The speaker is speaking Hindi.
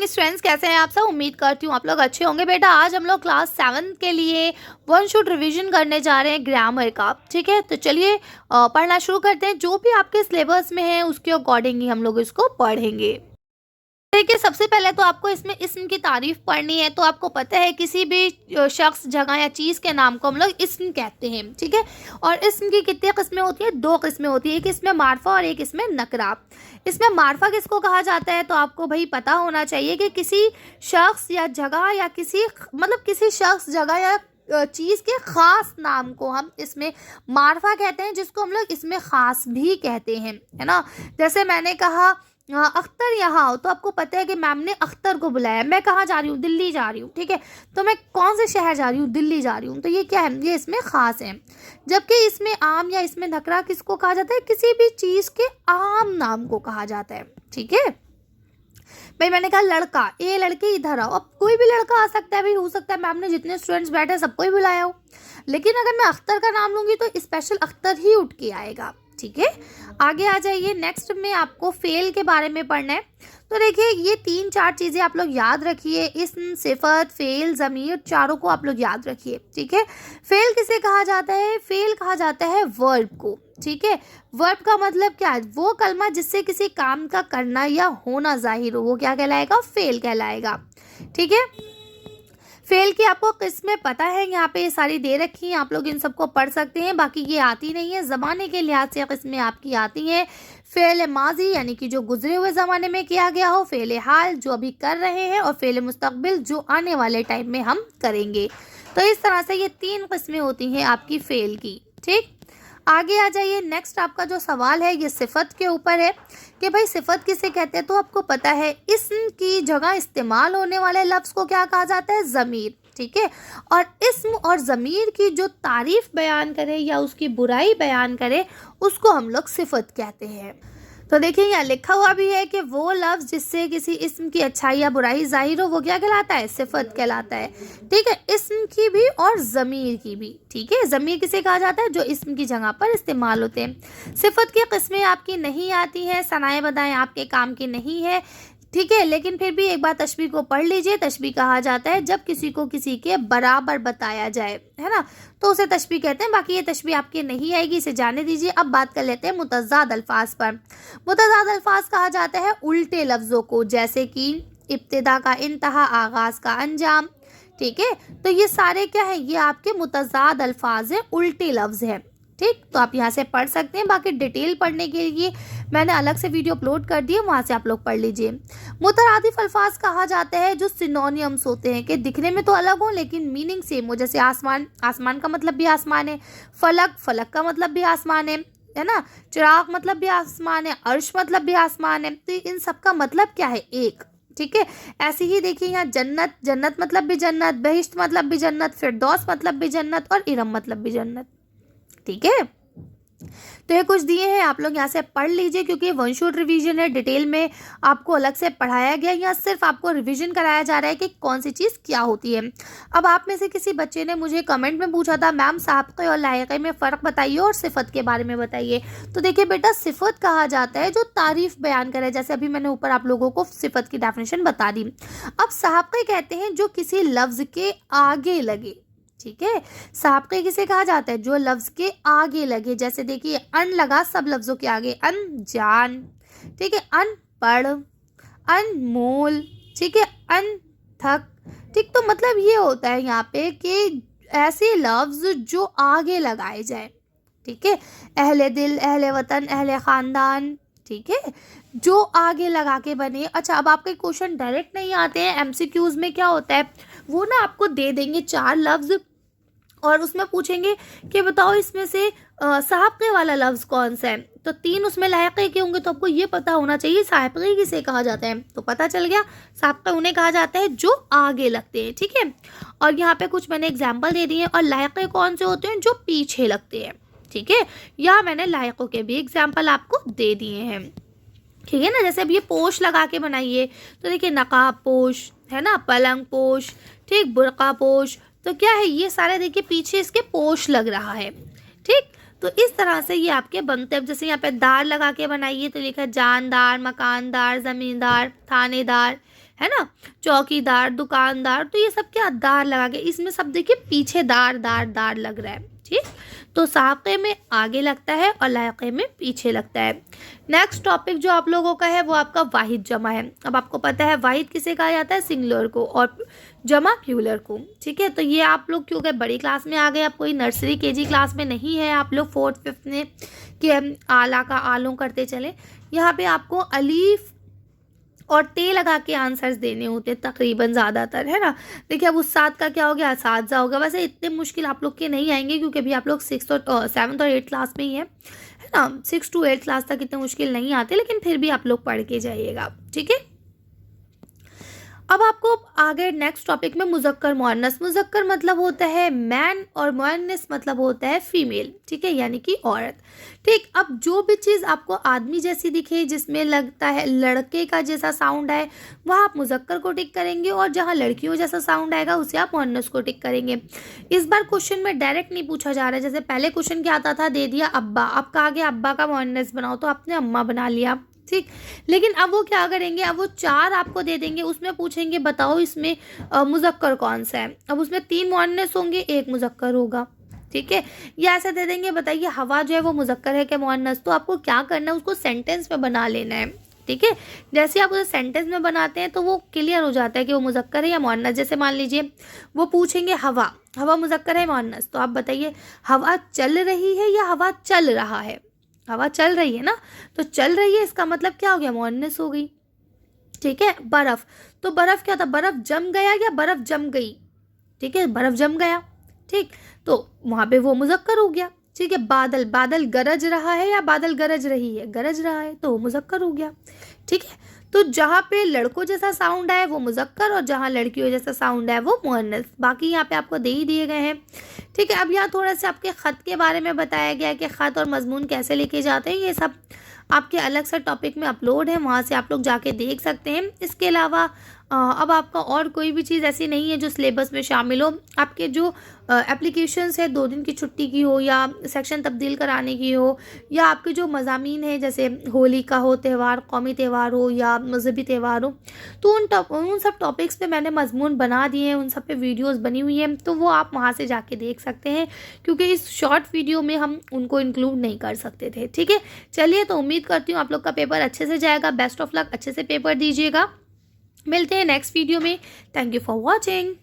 मॉर्निंग स्टूडेंट्स, कैसे हैं आप सब। उम्मीद करती हूँ आप लोग अच्छे होंगे। बेटा आज हम लोग क्लास 7 के लिए वन शॉट रिवीजन करने जा रहे हैं ग्रामर का। ठीक है, तो चलिए पढ़ना शुरू करते हैं। जो भी आपके सिलेबस में है उसके अकॉर्डिंग ही हम लोग इसको पढ़ेंगे। देखिए, सबसे पहले तो आपको इसमें इस्म की तारीफ पढ़नी है। तो आपको पता है किसी भी शख्स, जगह या चीज़ के नाम को हम लोग इस्म कहते हैं। ठीक है, और इस्म की कितनी किस्में होती हैं? 2 किस्में होती है, एक इसमें मार्फा और एक इसमें नकरा। इसमें मार्फा किसको कहा जाता है? तो आपको भाई पता होना चाहिए कि किसी शख्स या जगह या किसी शख्स, जगह या चीज़ के ख़ास नाम को हम इसमें मार्फा कहते हैं, जिसको हम लोग इसमें ख़ास भी कहते हैं, है ना। जैसे मैंने कहा अख्तर यहाँ हो, तो आपको पता है कि मैम ने अख्तर को बुलाया। मैं कहाँ जा रही हूँ? दिल्ली जा रही हूँ। ठीक है, तो मैं कौन से शहर जा रही हूँ? दिल्ली जा रही हूँ। तो ये क्या है? ये इसमें ख़ास है। जबकि इसमें आम या इसमें नकरा किसको कहा जाता है? किसी भी चीज़ के आम नाम को कहा जाता है। ठीक है भाई, मैंने कहा लड़का, ए लड़के इधर आओ। अब कोई भी लड़का आ सकता है भाई, हो सकता है मैम ने जितने स्टूडेंट्स बैठे सबको ही बुलाया हो। लेकिन अगर मैं अख्तर का नाम लूँगी तो स्पेशल अख्तर ही उठ के आएगा। ठीक है, आगे आ जाइए। नेक्स्ट में आपको फेल के बारे में पढ़ना है। तो देखिए, ये 3-4 चीज़ें आप लोग याद रखिए। इस्म, सिफत, फेल, ज़मीर, चारों को आप लोग याद रखिए। ठीक है, फेल किसे कहा जाता है? फेल कहा जाता है वर्ब को। ठीक है, वर्ब का मतलब क्या है? वो कलमा जिससे किसी काम का करना या होना जाहिर हो, वो क्या कहलाएगा? फेल कहलाएगा। ठीक है, फेल की आपको किस्में पता है, यहाँ पे ये सारी दे रखी हैं, आप लोग इन सबको पढ़ सकते हैं। बाकी ये आती नहीं है, ज़माने के लिहाज से किस्में आपकी आती हैं। फ़ेल माजी यानी कि जो गुजरे हुए ज़माने में किया गया हो, फ़ेल हाल जो अभी कर रहे हैं, और फ़ेल मुस्तकबिल जो आने वाले टाइम में हम करेंगे। तो इस तरह से ये 3 किस्में होती हैं आपकी फ़ेल की। ठीक, आगे आ जाइए। नेक्स्ट आपका जो सवाल है ये सिफत के ऊपर है कि भाई सिफत किसे कहते हैं। तो आपको पता है इस्म की जगह इस्तेमाल होने वाले लफ्ज़ को क्या कहा जाता है? ज़मीर। ठीक है, और इस्म और ज़मीर की जो तारीफ़ बयान करे या उसकी बुराई बयान करे उसको हम लोग सिफत कहते हैं। तो देखिए, यहाँ लिखा हुआ भी है कि वो लफ्ज़ जिससे किसी इस्म की अच्छाई या बुराई जाहिर हो, वो क्या कहलाता है? सिफत कहलाता है। ठीक है, इस्म की भी और ज़मीर की भी। ठीक है, ज़मीर किसे कहा जाता है? जो इस्म की जगह पर इस्तेमाल होते हैं। सिफत की किस्में आपकी नहीं आती हैं, सनाए बदाएँ आपके काम की नहीं है। ठीक है, लेकिन फिर भी एक बार तशबीह को पढ़ लीजिए। तशबीह कहा जाता है जब किसी को किसी के बराबर बताया जाए, है ना, तो उसे तशबीह कहते हैं। बाकी ये तशबीह आपके नहीं आएगी, इसे जाने दीजिए। अब बात कर लेते हैं मुतज़ाद अल्फाज पर। मुतज़ाद अल्फाज कहा जाता है उल्टे लफ्ज़ों को, जैसे कि इब्तिदा का इंतहा, आगाज़ का अंजाम। ठीक है, तो ये सारे क्या है? ये आपके मुतज़ाद अल्फाज हैं, उल्टे लफ्ज़ हैं। ठीक, तो आप यहाँ से पढ़ सकते हैं। बाकी डिटेल पढ़ने के लिए मैंने अलग से वीडियो अपलोड कर दी है, वहाँ से आप लोग पढ़ लीजिए। मुतरादिफ अल्फाज कहा जाता है जो सिनोनियम्स होते हैं, कि दिखने में तो अलग हो लेकिन मीनिंग सेम हो। जैसे आसमान, आसमान का मतलब भी आसमान है। फलक, फलक का मतलब भी आसमान है ना। चिराग मतलब भी आसमान है। अर्श मतलब भी आसमान है। तो इन सब का मतलब क्या है? एक। ठीक है, ऐसे ही देखिए यहाँ जन्नत, जन्नत मतलब भी जन्नत, बहिश्त मतलब भी जन्नत, फिरदौस मतलब भी जन्नत, और इरम मतलब भी जन्नत। ठीक है, तो ये कुछ दिए हैं, आप लोग यहाँ से पढ़ लीजिए, क्योंकि वन शॉट रिवीजन है। डिटेल में आपको अलग से पढ़ाया गया, यहाँ सिर्फ आपको रिवीजन कराया जा रहा है कि कौन सी चीज़ क्या होती है। अब आप में से किसी बच्चे ने मुझे कमेंट में पूछा था, मैम साबिक़े और लाहिक़े में फ़र्क बताइए और सिफत के बारे में बताइए। तो देखिए बेटा, सिफत कहा जाता है जो तारीफ़ बयान करे, जैसे अभी मैंने ऊपर आप लोगों को सिफत की डेफिनेशन बता दी। अब साबिक़े कहते हैं जो किसी लफ्ज़ के आगे लगे। ठीक है, साबिक़े किसे कहा जाता है? जो लफ्ज़ के आगे लगे। जैसे देखिए, अन लगा सब लफ्ज़ों के आगे, अनजान। ठीक है, अनपढ़, अनमोल। ठीक है, अनथक। ठीक, तो मतलब ये होता है यहाँ पे कि ऐसे लफ्ज़ जो आगे लगाए जाए। ठीक है, अहले दिल, अहले वतन, अहले ख़ानदान। ठीक है, जो आगे लगा के बने। अच्छा, अब आपके क्वेश्चन डायरेक्ट नहीं आते हैं। एमसीक्यूज़ में क्या होता है, वो ना आपको दे देंगे 4 लफ्ज़ और उसमें पूछेंगे कि बताओ इसमें से साबिक़े वाला लफ्ज़ कौन सा है। तो 3 उसमें लाहिक़े के होंगे, तो आपको ये पता होना चाहिए साबिक़े किसे कहा जाता है। तो पता चल गया, साबिक़े उन्हें कहा जाता है जो आगे लगते हैं। ठीक है, और यहाँ पे कुछ मैंने एग्जाम्पल दे दिए हैं। और लाहिक़े कौन से होते हैं? जो पीछे लगते हैं। ठीक है, या मैंने लाहिक़ों के भी एग्जाम्पल आपको दे दिए हैं। ठीक है ना, जैसे अब ये पोश लगा के बनाइए, तो देखिए नकाब पोश है ना, पलंग पोश, ठीक, बुर्का पोश। तो क्या है? ये सारे देखिए पीछे इसके पोश लग रहा है। ठीक, तो इस तरह से ये आपके बनते हैं। जैसे यहाँ पे दार लगा के बनाइए, तो लिखा जानदार, मकानदार, ज़मींदार, थानेदार। है ना। चौकीदार, दुकानदार, तो ये सब क्या दार लगा के, इसमें सब देखिए पीछे दार दार दार लग रहा है, ठीक। तो साक़े में आगे लगता है और लाक़े में पीछे लगता है। नेक्स्ट टॉपिक जो आप लोगों का है वो आपका वाहिद जमा है। अब आपको पता है वाहिद किसे कहा जाता है, सिंगुलर को, और जमा प्लूरल को, ठीक है। तो ये आप लोग क्योंकि बड़ी क्लास में आ गए, आप कोई नर्सरी केजी क्लास में नहीं है, आप लोग 4th 5th में कि आला का आलों करते चले। यहाँ पे आपको अलीफ और ते लगा के आंसर्स देने होते हैं तकरीबन ज़्यादातर, है ना। देखिए अब उस्ताद का क्या हो गया, असातिज़ा हो गया। वैसे इतने मुश्किल आप लोग के नहीं आएंगे क्योंकि अभी आप लोग 6th और 7th और 8th क्लास में ही है ना। 6 to 8 क्लास तक इतने मुश्किल नहीं आते, लेकिन फिर भी आप लोग पढ़ के जाइएगा, ठीक है। अब आपको आगे नेक्स्ट टॉपिक में मुज़क्कर मुअन्नस। मुज़क्कर मतलब होता है मैन और मुअन्नस मतलब होता है फीमेल, ठीक है, यानी कि औरत, ठीक। अब जो भी चीज़ आपको आदमी जैसी दिखे, जिसमें लगता है लड़के का जैसा साउंड आए, वह आप मुज़क्कर को टिक करेंगे, और जहाँ लड़कियों जैसा साउंड आएगा उसे आप मुअन्नस को टिक करेंगे। इस बार क्वेश्चन में डायरेक्ट नहीं पूछा जा रहा है, जैसे पहले क्वेश्चन क्या आता था, दे दिया अब्बा, अब कहा गया अब्बा का मुअन्नस बनाओ, तो आपने अम्मा बना लिया, ठीक। लेकिन अब वो क्या करेंगे, अब वो 4 आपको दे देंगे, उसमें पूछेंगे बताओ इसमें मुज़क्कर कौन सा है। अब उसमें 3 मुअन्नस होंगे, 1 मुज़क्कर होगा, ठीक है। ये ऐसे दे देंगे, बताइए हवा जो है वो मुज़क्कर है क्या मुअन्नस। तो आपको क्या करना है, उसको सेंटेंस में बना लेना है, ठीक है। जैसे आप उसे सेंटेंस में बनाते हैं तो वो क्लियर हो जाता है कि वो मुज़क्कर है या मुअन्नस। जैसे मान लीजिए वो पूछेंगे हवा, हवा मुज़क्कर है मुअन्नस, तो आप बताइए हवा चल रही है या हवा चल रहा है। हवा चल रही है ना, तो चल रही है इसका मतलब क्या हो गया, मुअन्नस हो गई, ठीक है। बर्फ़, तो बर्फ़ क्या था, बर्फ़ जम गया या बर्फ़ जम गई, ठीक है, बर्फ़ जम गया, ठीक। तो वहाँ पे वो मुज़क्कर हो गया, ठीक है। बादल, बादल गरज रहा है या बादल गरज रही है, गरज रहा है, तो वो मुज़क्कर हो गया, ठीक है। तो जहाँ पे लड़कों जैसा साउंड है वो मुज़क्कर, और जहाँ लड़कियों जैसा साउंड है वो मुअन्नस। बाकी यहाँ पे आपको दे ही दिए गए हैं, ठीक है। अब यहाँ थोड़ा सा आपके ख़त के बारे में बताया गया है कि ख़त और मज़मून कैसे लिखे जाते हैं। ये सब आपके अलग से टॉपिक में अपलोड है, वहाँ से आप लोग जाके देख सकते हैं। इसके अलावा अब आपका और कोई भी चीज़ ऐसी नहीं है जो सिलेबस में शामिल हो। आपके जो एप्लीकेशंस है 2 दिन की छुट्टी की हो, या सेक्शन तब्दील कराने की हो, या आपके जो मज़ामीन है जैसे होली का हो त्यौहार, कौमी त्यौहार हो या मजहबी त्यौहार हो, तो उन सब टॉपिक्स पे मैंने मजमून बना दिए हैं, उन सब पे वीडियोस बनी हुई हैं, तो वो आप वहाँ से जाके देख सकते हैं, क्योंकि इस शॉर्ट वीडियो में हम उनको इंक्लूड नहीं कर सकते थे, ठीक है। चलिए, तो उम्मीद करती हूँ आप लोग का पेपर अच्छे से जाएगा। बेस्ट ऑफ लक, अच्छे से पेपर दीजिएगा। मिलते हैं नेक्स्ट वीडियो में। Thank you for watching.